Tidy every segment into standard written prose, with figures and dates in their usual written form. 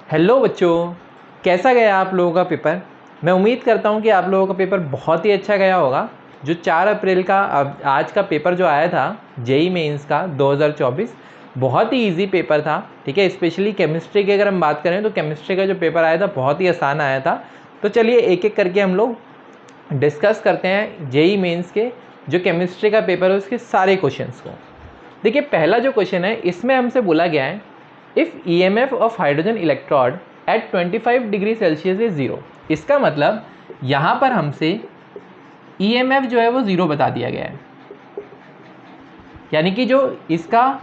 Hello बच्चों, कैसा गया आप लोगों का पेपर। मैं उम्मीद करता हूं कि आप लोगों का पेपर बहुत ही अच्छा गया होगा। जो 4 अप्रैल का आज का पेपर जो आया था जेईई मेंस का 2024, बहुत ही इजी पेपर था। ठीक है, स्पेशली केमिस्ट्री की अगर हम बात करें तो केमिस्ट्री का जो पेपर आया था बहुत ही आसान आया था। तो चलिए एक एक करके हम लोग डिस्कस करते हैं जेईई मेंस के जो केमिस्ट्री का पेपर है उसके सारे क्वेश्चंस को। देखिए पहला जो क्वेश्चन है इसमें हमसे बोला गया है if EMF of hydrogen electrode at 25 degree Celsius is zero. इसका मतलब यहाँ पर हमसे EMF जो है वो ज़ीरो बता दिया गया है, यानी कि जो इसका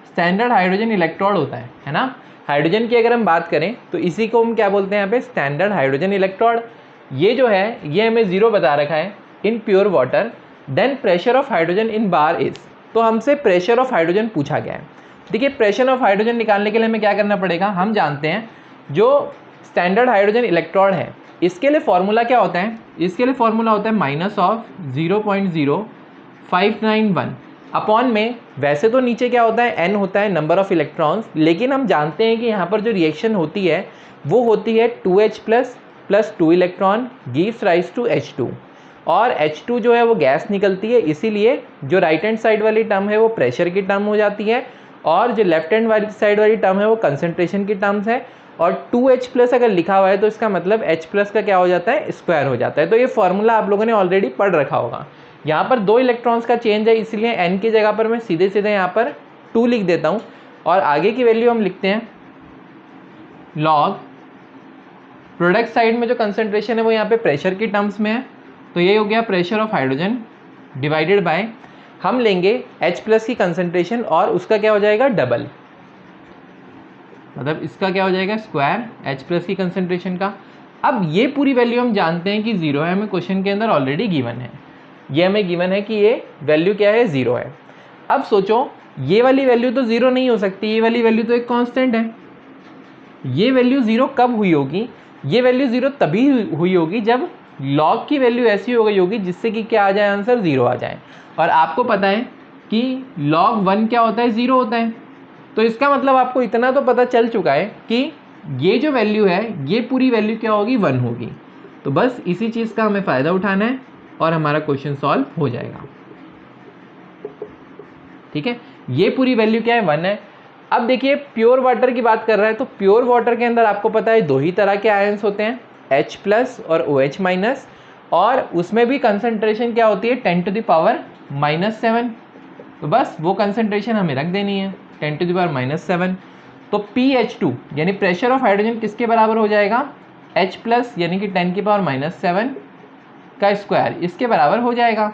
स्टैंडर्ड हाइड्रोजन इलेक्ट्रोड होता है ना। हाइड्रोजन की अगर हम बात करें तो इसी को हम क्या बोलते हैं यहाँ पे, स्टैंडर्ड हाइड्रोजन इलेक्ट्रोड। ये जो है ये हमें ज़ीरो बता रखा है in pure water. Then pressure of hydrogen in bar is, तो हमसे प्रेशर ऑफ हाइड्रोजन पूछा गया है। देखिए प्रेशर ऑफ हाइड्रोजन निकालने के लिए हमें क्या करना पड़ेगा, हम जानते हैं जो स्टैंडर्ड हाइड्रोजन इलेक्ट्रोड है इसके लिए फॉर्मूला क्या होता है, इसके लिए फॉर्मूला होता है -0.0591 अपॉन में। वैसे तो नीचे क्या होता है, n होता है नंबर ऑफ इलेक्ट्रॉन्स, लेकिन हम जानते हैं कि यहाँ पर जो रिएक्शन होती है वो होती है 2H plus 2 electron gives rise to H2, और H2 जो है वो गैस निकलती है, इसीलिए जो राइट हैंड साइड वाली टर्म है वो प्रेशर की टर्म हो जाती है, और जो लेफ्ट हैंड वाली साइड वाली टर्म है वो कंसंट्रेशन की टर्म्स है। और 2H प्लस अगर लिखा हुआ है तो इसका मतलब H प्लस का क्या हो जाता है, स्क्वायर हो जाता है। तो ये फॉर्मूला आप लोगों ने ऑलरेडी पढ़ रखा होगा। यहाँ पर 2 इलेक्ट्रॉन्स का चेंज है, इसलिए n की जगह पर मैं सीधे सीधे यहाँ पर 2 लिख देता हूँ, और आगे की वैल्यू हम लिखते हैं लॉग प्रोडक्ट साइड में जो कंसंट्रेशन है वो यहाँ पे प्रेशर की टर्म्स में है, तो ये हो गया pressure of hydrogen divided by हम लेंगे H प्लस की कंसंट्रेशन और उसका क्या हो जाएगा डबल, मतलब इसका क्या हो जाएगा स्क्वायर H प्लस की कंसंट्रेशन का। अब ये पूरी वैल्यू हम जानते हैं कि ज़ीरो है, हमें क्वेश्चन के अंदर ऑलरेडी गिवन है, ये हमें गिवन है कि ये वैल्यू क्या है, ज़ीरो है। अब सोचो ये वाली वैल्यू तो ज़ीरो नहीं हो सकती, ये वाली वैल्यू तो एक कांस्टेंट है। ये वैल्यू ज़ीरो कब हुई होगी, ये वैल्यू ज़ीरो तभी हुई होगी जब लॉग की वैल्यू ऐसी हो गई होगी जिससे कि क्या आ जाए, आंसर ज़ीरो आ जाए। और आपको पता है कि log 1 क्या होता है, ज़ीरो होता है। तो इसका मतलब आपको इतना तो पता चल चुका है कि ये जो वैल्यू है ये पूरी वैल्यू क्या होगी, 1 होगी। तो बस इसी चीज़ का हमें फ़ायदा उठाना है और हमारा क्वेश्चन सॉल्व हो जाएगा। ठीक है, ये पूरी वैल्यू क्या है, 1 है। अब देखिए प्योर वाटर की बात कर रहा है, तो प्योर वाटर के अंदर आपको पता है दो ही तरह के आयंस होते हैं, H प्लस और OH माइनस, और उसमें भी कंसंट्रेशन क्या होती है 10⁻⁻7। तो बस वो कंसंट्रेशन हमें रख देनी है 10⁻⁻7। तो PH2 यानी प्रेशर ऑफ हाइड्रोजन किसके बराबर हो जाएगा, H प्लस यानी कि 10⁻⁻7 का स्क्वायर, इसके बराबर हो जाएगा।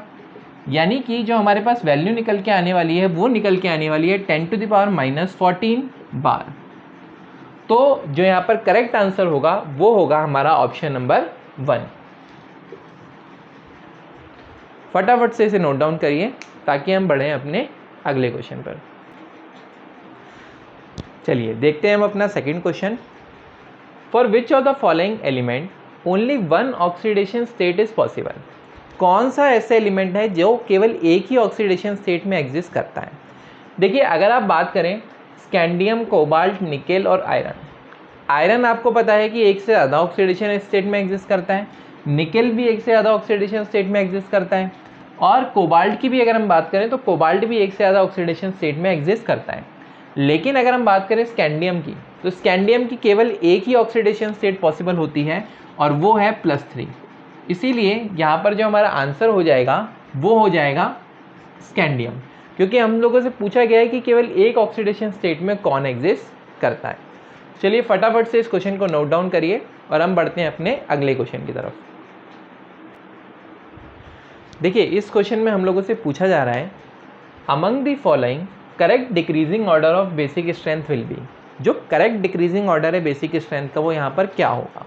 यानी कि जो हमारे पास वैल्यू निकल के आने वाली है वो निकल के आने वाली है 10⁻⁻14 बार। तो जो यहाँ पर करेक्ट आंसर होगा वो होगा हमारा ऑप्शन नंबर 1। फटाफट से इसे नोट डाउन करिए ताकि हम बढ़ें अपने अगले क्वेश्चन पर। चलिए देखते हैं हम अपना second question. For which of the following element only one oxidation state is possible. कौन सा ऐसा एलिमेंट है जो केवल एक ही ऑक्सीडेशन स्टेट में एग्जिस्ट करता है। देखिए अगर आप बात करें स्कैंडियम, कोबाल्ट, निकेल और आयरन, आयरन आपको पता है कि एक से ज़्यादा ऑक्सीडेशन स्टेट में एग्जिस्ट करता है, निकेल भी एक से ज़्यादा ऑक्सीडेशन स्टेट में एग्जिस्ट करता है, और कोबाल्ट की भी अगर हम बात करें तो कोबाल्ट भी एक से ज़्यादा ऑक्सीडेशन स्टेट में एग्जिस्ट करता है। लेकिन अगर हम बात करें स्कैंडियम की, तो स्कैंडियम की केवल एक ही ऑक्सीडेशन स्टेट पॉसिबल होती है और वो है +3। इसीलिए यहाँ पर जो हमारा आंसर हो जाएगा वो हो जाएगा स्कैंडियम, क्योंकि हम लोगों से पूछा गया है कि केवल एक ऑक्सीडेशन स्टेट में कौन एग्जिस्ट करता है। चलिए फटाफट से इस क्वेश्चन को नोट डाउन करिए और हम बढ़ते हैं अपने अगले क्वेश्चन की तरफ। देखिए इस क्वेश्चन में हम लोगों से पूछा जा रहा है among the following correct decreasing order of basic strength will be. जो करेक्ट डिक्रीजिंग ऑर्डर है बेसिक स्ट्रेंथ का वो यहाँ पर क्या होगा।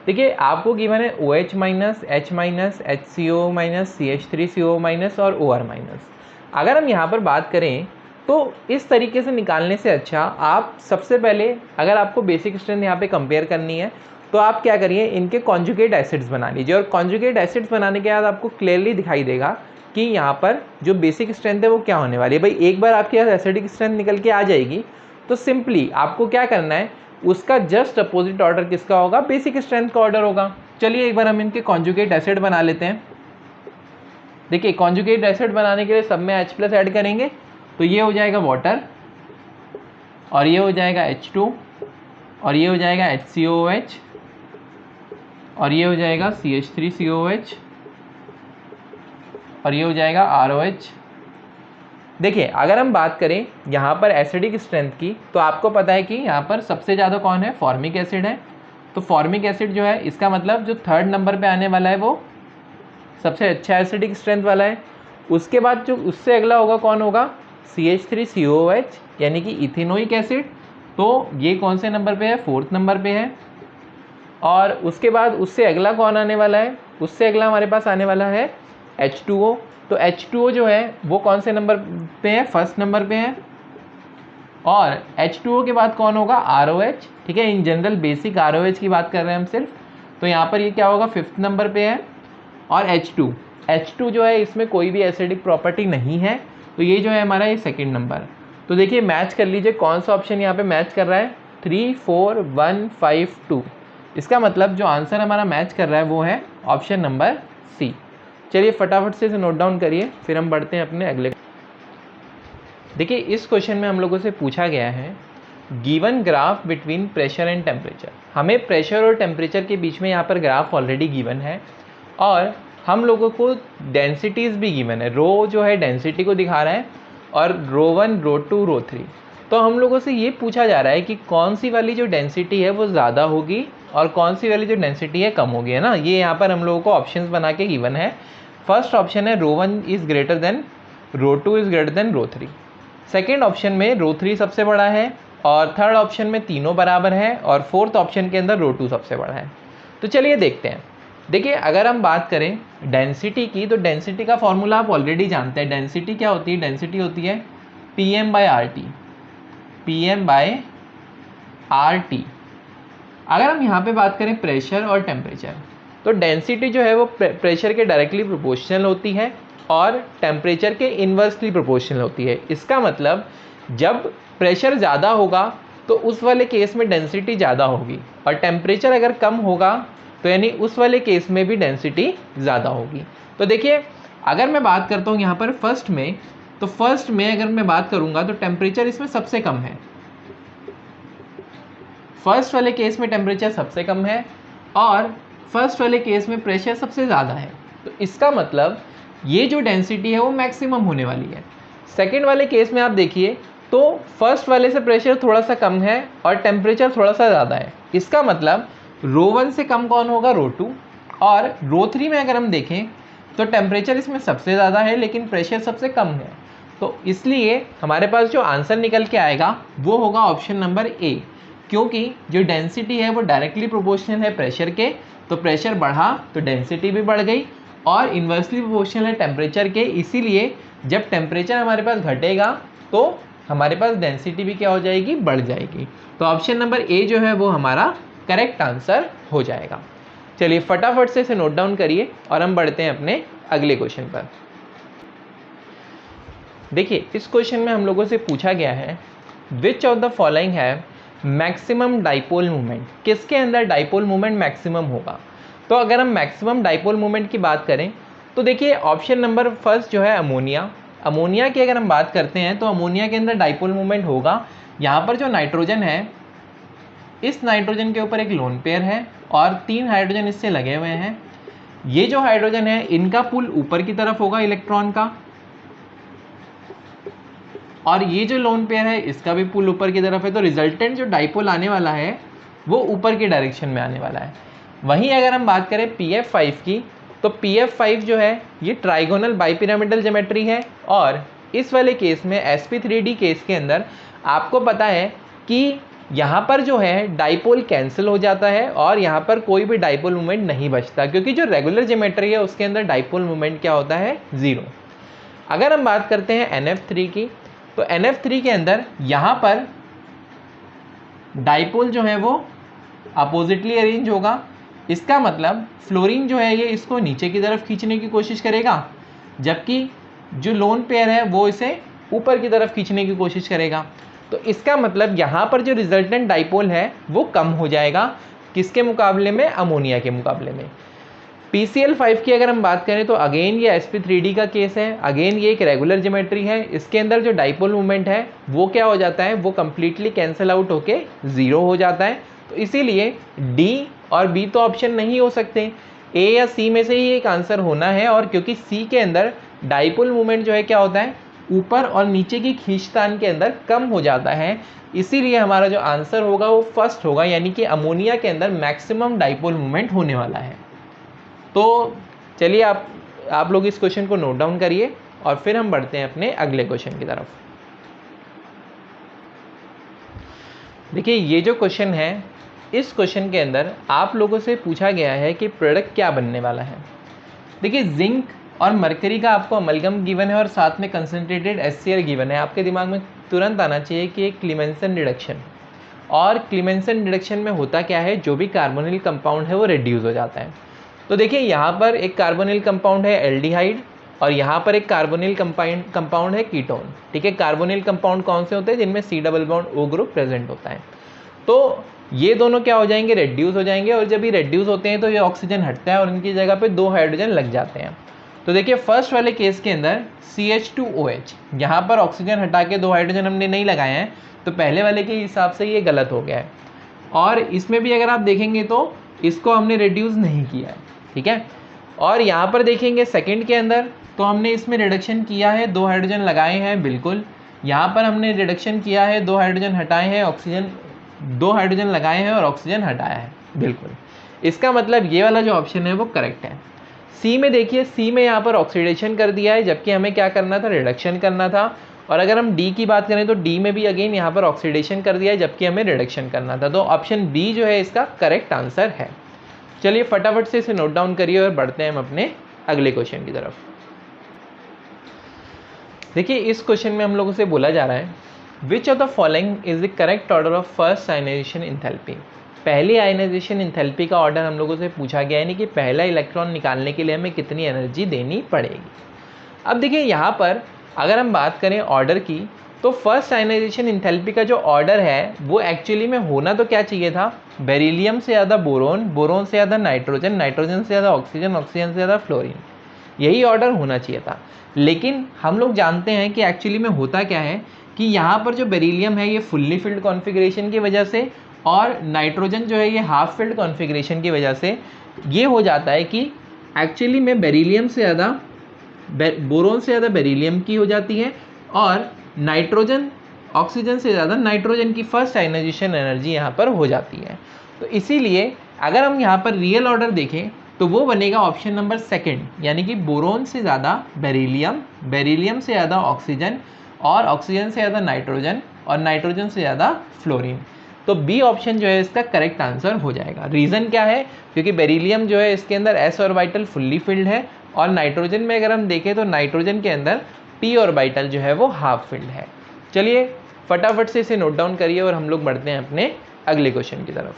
देखिए आपको गिवन है OH minus, H minus, HCO minus, CH3CO minus और OR माइनस। अगर हम यहाँ पर बात करें तो इस तरीके से निकालने से अच्छा आप सबसे पहले अगर आपको बेसिक स्ट्रेंथ यहाँ पे कंपेयर करनी है तो आप क्या करिए, इनके कॉन्जुगेट एसिड्स बना लीजिए, और कॉन्जुगेट एसिड्स बनाने के बाद आपको क्लियरली दिखाई देगा कि यहाँ पर जो बेसिक स्ट्रेंथ है वो क्या होने वाली है। भाई एक बार आपके पास एसिडिक स्ट्रेंथ निकल के आ जाएगी तो सिंपली आपको क्या करना है, उसका जस्ट अपोजिट ऑर्डर किसका होगा, बेसिक स्ट्रेंथ का ऑर्डर होगा। चलिए एक बार हम इनके कॉन्जुगेट एसिड बना लेते हैं। देखिए कॉन्जुगेट एसिड बनाने के लिए सब में H+ ऐड करेंगे तो ये हो जाएगा वाटर, और ये हो जाएगा H2, और ये हो जाएगा HCOOH, और ये हो जाएगा CH3COH, और ये हो जाएगा ROH। देखिए अगर हम बात करें यहाँ पर एसिडिक स्ट्रेंथ की, तो आपको पता है कि यहाँ पर सबसे ज़्यादा कौन है, फॉर्मिक एसिड है। तो फॉर्मिक एसिड जो है, इसका मतलब जो थर्ड नंबर पे आने वाला है वो सबसे अच्छा एसिडिक स्ट्रेंथ वाला है। उसके बाद जो उससे अगला होगा कौन होगा, CH3COOH यानी कि इथेनोइक एसिड। तो ये कौन से नंबर पे है, 4th नंबर पे है। और उसके बाद उससे अगला कौन आने वाला है, उससे अगला हमारे पास आने वाला है H2O। तो H2O जो है वो कौन से नंबर पे है, 1st नंबर पे है। और H2O के बाद कौन होगा, ROH। ठीक है, इन जनरल बेसिक ROH की बात कर रहे हैं हम सिर्फ। तो यहाँ पर ये क्या होगा, 5th नंबर पे है। और H2 जो है इसमें कोई भी एसिडिक प्रॉपर्टी नहीं है, तो ये जो है हमारा ये 2nd नंबर। तो देखिए मैच कर लीजिए कौन सा ऑप्शन यहाँ पे मैच कर रहा है, 3, 4, 1, 5, 2। इसका मतलब जो आंसर हमारा मैच कर रहा है वो है ऑप्शन नंबर C। चलिए फटाफट से इसे नोट डाउन करिए, फिर हम बढ़ते हैं अपने अगले। देखिए इस क्वेश्चन में हम लोगों से पूछा गया है given graph between pressure and temperature. हमें प्रेशर और टेम्परेचर के बीच में यहाँ पर ग्राफ ऑलरेडी गिवन है, और हम लोगों को डेंसिटीज़ भी गिवन है। रो जो है डेंसिटी को दिखा रहा है, और रो1, रो2, रो3। तो हम लोगों से ये पूछा जा रहा है कि कौन सी वाली जो डेंसिटी है वो ज़्यादा होगी और कौन सी वाली जो डेंसिटी है कम होगी, है ना। ये यहाँ पर हम लोगों को ऑप्शंस बना के गिवन है। फर्स्ट ऑप्शन है row one is greater than row two is greater than रो3। सेकेंड ऑप्शन में रो3 सबसे बड़ा है, और थर्ड ऑप्शन में तीनों बराबर है, और फोर्थ ऑप्शन के अंदर रो2 सबसे बड़ा है। तो चलिए देखते हैं। देखिए अगर हम बात करें डेंसिटी की, तो डेंसिटी का फॉर्मूला आप ऑलरेडी जानते हैं। डेंसिटी क्या होती है, डेंसिटी होती है PM/RT। PM/RT। अगर हम यहाँ पे बात करें प्रेशर और टेम्परेचर, तो डेंसिटी जो है वो प्रेशर के डायरेक्टली प्रोपोर्शनल होती है और टेम्परेचर के इन्वर्सली प्रोपोर्शनल होती है। इसका मतलब जब प्रेशर ज़्यादा होगा तो उस वाले केस में डेंसिटी ज़्यादा होगी, और टेम्परेचर अगर कम होगा तो यानी उस वाले केस में भी डेंसिटी ज़्यादा होगी। तो देखिए अगर मैं बात करता हूँ यहाँ पर फर्स्ट में, तो फर्स्ट में अगर मैं बात करूँगा तो टेम्परेचर इसमें सबसे कम है। फर्स्ट वाले केस में टेम्परेचर सबसे कम है, और फर्स्ट वाले केस में प्रेशर सबसे ज़्यादा है। तो इसका मतलब ये जो डेंसिटी है वो मैक्सिमम होने वाली है। सेकेंड वाले केस में आप देखिए तो फर्स्ट वाले से प्रेशर थोड़ा सा कम है और टेम्परेचर थोड़ा सा ज़्यादा है। इसका मतलब रो1 से कम कौन होगा, रो2। और रो3 में अगर हम देखें तो टेम्परेचर इसमें सबसे ज़्यादा है लेकिन प्रेशर सबसे कम है। तो इसलिए हमारे पास जो आंसर निकल के आएगा वो होगा ऑप्शन नंबर A, क्योंकि जो डेंसिटी है वो डायरेक्टली प्रोपोर्शनल है प्रेशर के, तो प्रेशर बढ़ा तो डेंसिटी भी बढ़ गई, और इन्वर्सली प्रोपोर्शनल है टेम्परेचर के, इसीलिए जब टेम्परेचर हमारे पास घटेगा तो हमारे पास डेंसिटी भी क्या हो जाएगी, बढ़ जाएगी। तो ऑप्शन नंबर A जो है वो हमारा करेक्ट आंसर हो जाएगा। चलिए फटाफट से इसे नोट डाउन करिए और हम बढ़ते हैं अपने अगले क्वेश्चन पर। देखिए इस क्वेश्चन में हम लोगों से पूछा गया है विच ऑफ द फॉलोइंग है मैक्सिमम डाइपोल मूवमेंट। किसके अंदर डाइपोल मूवमेंट मैक्सिमम होगा। तो अगर हम मैक्सिमम डाइपोल मूवमेंट की बात करें तो देखिए ऑप्शन नंबर फर्स्ट जो है अमोनिया। अमोनिया की अगर हम बात करते हैं तो अमोनिया के अंदर डाइपोल मूवमेंट होगा। यहाँ पर जो नाइट्रोजन है, इस नाइट्रोजन के ऊपर एक लोन पेयर है और 3 हाइड्रोजन इससे लगे हुए हैं। ये जो हाइड्रोजन है इनका पुल ऊपर की तरफ होगा इलेक्ट्रॉन का, और ये जो लोन पेयर है इसका भी पुल ऊपर की तरफ है। तो रिजल्टेंट जो डाइपोल आने वाला है वो ऊपर की डायरेक्शन में आने वाला है। वहीं अगर हम बात करें PF5 की, तो PF5 जो है ये ट्राइगोनल बाइपिरामिडल ज्योमेट्री है, और इस वाले केस में sp3d केस के अंदर आपको पता है कि यहाँ पर जो है डाइपोल कैंसिल हो जाता है और यहाँ पर कोई भी डाइपोल मूवमेंट नहीं बचता, क्योंकि जो रेगुलर ज्योमेट्री है उसके अंदर डाइपोल मूवमेंट क्या होता है, 0। अगर हम बात करते हैं NF3 की, तो NF3 के अंदर यहाँ पर डाइपोल जो है वो अपोजिटली अरेंज होगा। इसका मतलब फ्लोरीन जो है ये इसको नीचे की तरफ खींचने की कोशिश करेगा, जबकि जो लोन पेयर है वो इसे ऊपर की तरफ खींचने की कोशिश करेगा। तो इसका मतलब यहाँ पर जो रिजल्टेंट डाइपोल है वो कम हो जाएगा, किसके मुकाबले में? अमोनिया के मुकाबले में। PCl5 की अगर हम बात करें तो अगेन ये sp3d का केस है, अगेन ये एक रेगुलर ज्योमेट्री है, इसके अंदर जो डाइपोल मूवमेंट है वो क्या हो जाता है? वो कंप्लीटली कैंसिल आउट होके 0 हो जाता है। तो इसीलिए D और B तो ऑप्शन नहीं हो सकते, A या C में से ही एक आंसर होना है। और क्योंकि C के अंदर डाइपोल मूवमेंट जो है क्या होता है? ऊपर और नीचे की खींचतान के अंदर कम हो जाता है, इसीलिए हमारा जो आंसर होगा वो फर्स्ट होगा, यानी कि अमोनिया के अंदर मैक्सिमम डाइपोल मूवमेंट होने वाला है। तो चलिए आप लोग इस क्वेश्चन को नोट डाउन करिए और फिर हम बढ़ते हैं अपने अगले क्वेश्चन की तरफ। देखिए ये जो क्वेश्चन है, इस क्वेश्चन के अंदर आप लोगों से पूछा गया है कि प्रोडक्ट क्या बनने वाला है। देखिए जिंक और मरकरी का आपको अमलगम गिवन है और साथ में कंसंट्रेटेड HCl गिवन है। आपके दिमाग में तुरंत आना चाहिए कि एक क्लीमेंसन रिडक्शन, और क्लीमेंसन रिडक्शन में होता क्या है? जो भी कार्बोनिल कंपाउंड है वो रिड्यूस हो जाता है। तो देखिए यहाँ पर एक कार्बोनिल कंपाउंड है एल्डिहाइड और यहाँ पर एक कार्बोनिल कंपाउंड है कीटोन। ठीक है, कार्बोनिल कंपाउंड कौन से होते हैं? जिनमें C double bond O group present होता है। तो ये दोनों क्या हो जाएंगे? रेड्यूस हो जाएंगे, और जब ये रेड्यूस होते हैं तो ये ऑक्सीजन हटता है और इनकी जगह पे 2 हाइड्रोजन लग जाते हैं। तो देखिए फर्स्ट वाले केस के अंदर CH2OH, यहाँ पर ऑक्सीजन हटा के 2 हाइड्रोजन हमने नहीं लगाए हैं, तो पहले वाले के हिसाब से ये गलत हो गया है। और इसमें भी अगर आप देखेंगे तो इसको हमने रिड्यूस नहीं किया है। ठीक है, और यहाँ पर देखेंगे सेकंड के अंदर तो हमने इसमें रिडक्शन किया है, 2 हाइड्रोजन लगाए हैं बिल्कुल। यहाँ पर हमने रिडक्शन किया है, 2 हाइड्रोजन हटाए हैं, ऑक्सीजन 2 हाइड्रोजन लगाए हैं और ऑक्सीजन हटाया है बिल्कुल। इसका मतलब ये वाला जो ऑप्शन है वो करेक्ट है। सी में देखिए, सी में यहाँ पर ऑक्सीडेशन कर दिया है, जबकि हमें क्या करना था? रिडक्शन करना था। और अगर हम डी की बात करें तो डी में भी अगेन यहाँ पर ऑक्सीडेशन कर दिया है, जबकि हमें रिडक्शन करना था। तो ऑप्शन बी जो है इसका करेक्ट आंसर है। चलिए फटाफट से इसे नोट डाउन करिए और बढ़ते हैं हम अपने अगले क्वेश्चन की तरफ। देखिए इस क्वेश्चन में हम लोगों से बोला जा रहा है which of the following is the correct order of first ionization enthalpy. पहली आयनाइजेशन एंथैल्पी का ऑर्डर हम लोगों से पूछा गया है, यानी कि पहला इलेक्ट्रॉन निकालने के लिए हमें कितनी एनर्जी देनी पड़ेगी। अब देखिए यहाँ पर अगर हम बात करें ऑर्डर की, तो फर्स्ट आयनाइजेशन एंथैल्पी का जो ऑर्डर है वो एक्चुअली में होना तो क्या चाहिए था? बेरिलियम से ज़्यादा बोरोन, बोरोन से ज़्यादा नाइट्रोजन, नाइट्रोजन से ज़्यादा ऑक्सीजन, ऑक्सीजन से ज़्यादा फ्लोरीन, यही ऑर्डर होना चाहिए था। लेकिन हम लोग जानते हैं कि एक्चुअली में होता क्या है कि यहाँ पर जो बेरिलियम है ये फुल्ली फिल्ड कॉन्फ़िगरेशन की वजह से, और नाइट्रोजन जो है ये हाफ फिल्ड कॉन्फ़िगरेशन की वजह से ये हो जाता है कि एक्चुअली में बेरिलियम से ज़्यादा बोरोन से ज़्यादा बेरिलियम की हो जाती है, और नाइट्रोजन ऑक्सीजन से ज़्यादा नाइट्रोजन की फर्स्ट आयनाइजेशन एनर्जी यहाँ पर हो जाती है। तो इसीलिए अगर हम यहाँ पर रियल ऑर्डर देखें तो वो बनेगा ऑप्शन नंबर सेकंड, यानी कि बोरोन से ज़्यादा बेरिलियम, बेरिलियम से ज़्यादा ऑक्सीजन, और ऑक्सीजन से ज़्यादा नाइट्रोजन, और नाइट्रोजन से ज़्यादा फ्लोरीन। तो बी ऑप्शन जो है इसका करेक्ट आंसर हो जाएगा। रीज़न क्या है? क्योंकि बेरिलियम जो है इसके अंदर s ऑर्बिटल फुल्ली फिल्ड है, और नाइट्रोजन में अगर हम देखें तो नाइट्रोजन के अंदर p ऑर्बिटल जो है वो हाफ फिल्ड है। चलिए फटाफट से इसे नोट डाउन करिए और हम लोग बढ़ते हैं अपने अगले क्वेश्चन की तरफ।